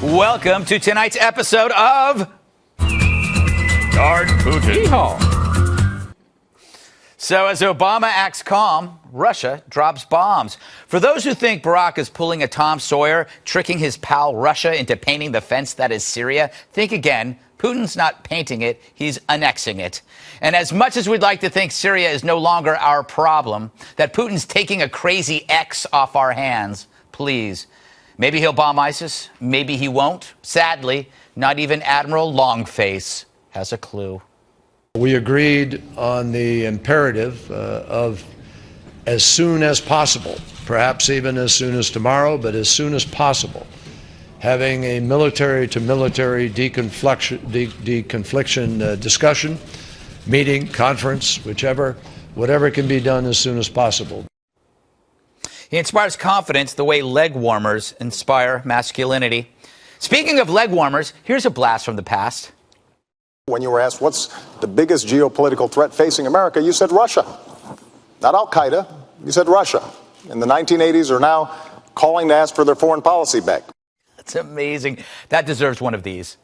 Welcome to tonight's episode of Darn Putin. Yeehaw. So as Obama acts calm, Russia drops bombs. For those who think Barack is pulling a Tom Sawyer, tricking his pal Russia into painting the fence that is Syria, think again. Putin's not painting it, he's annexing it. And as much as we'd like to think Syria is no longer our problem, that Putin's taking a crazy X off our hands, please. Maybe he'll bomb ISIS, maybe he won't. Sadly, not even Admiral Longface has a clue. We agreed on the imperative of as soon as possible, perhaps even as soon as tomorrow, but as soon as possible, having a military-to-military deconfliction discussion, meeting, conference, whatever can be done as soon as possible. He inspires confidence the way leg warmers inspire masculinity. Speaking of leg warmers, here's a blast from the past. When you were asked what's the biggest geopolitical threat facing America, you said Russia. Not Al-Qaeda, you said Russia. In the 1980s are now calling to ask for their foreign policy back. That's amazing. That deserves one of these.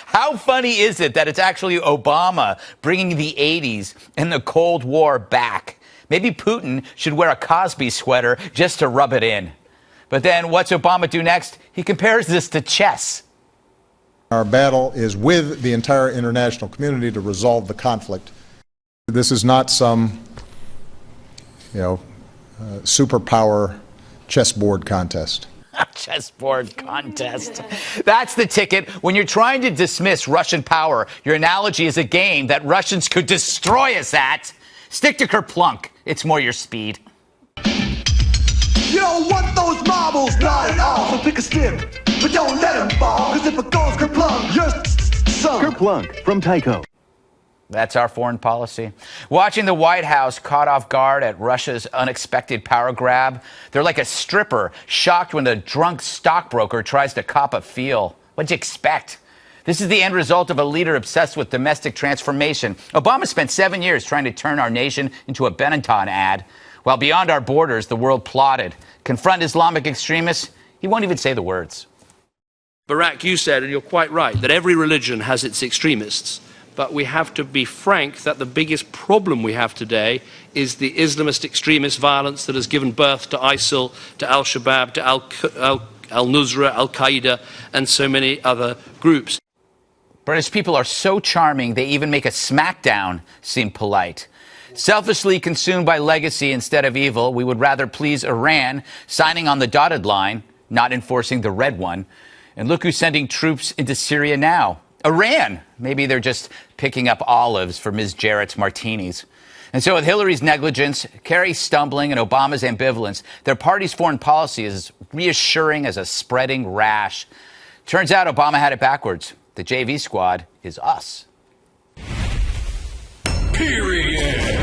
How funny is it that it's actually Obama bringing the 80s and the Cold War back? Maybe Putin should wear a Cosby sweater just to rub it in. But then what's Obama do next? He compares this to chess. Our battle is with the entire international community to resolve the conflict. This is not some, superpower chessboard contest. Chessboard contest. That's the ticket. When you're trying to dismiss Russian power, your analogy is a game that Russians could destroy us at. Stick to Kerplunk. It's more your speed. You don't want those marbles, not at all. So pick a stick, but don't let them fall. Cause if it goes Kerplunk, you're sunk. Kerplunk from Tyco. That's our foreign policy. Watching the White House caught off guard at Russia's unexpected power grab. They're like a stripper, shocked when a drunk stockbroker tries to cop a feel. What'd you expect? This is the end result of a leader obsessed with domestic transformation. Obama spent 7 years trying to turn our nation into a Benetton ad. While beyond our borders, the world plotted. Confront Islamic extremists, he won't even say the words. Barack, you said, and you're quite right, that every religion has its extremists. But we have to be frank that the biggest problem we have today is the Islamist extremist violence that has given birth to ISIL, to Al-Shabaab, to Al-Nusra, Al-Qaeda, and so many other groups. British people are so charming, they even make a smackdown seem polite. Selfishly consumed by legacy instead of evil, we would rather please Iran, signing on the dotted line, not enforcing the red one. And look who's sending troops into Syria now. Iran. Maybe they're just picking up olives for Ms. Jarrett's martinis. And so with Hillary's negligence, Kerry's stumbling, and Obama's ambivalence, their party's foreign policy is reassuring as a spreading rash. Turns out Obama had it backwards. The JV squad is us. Period.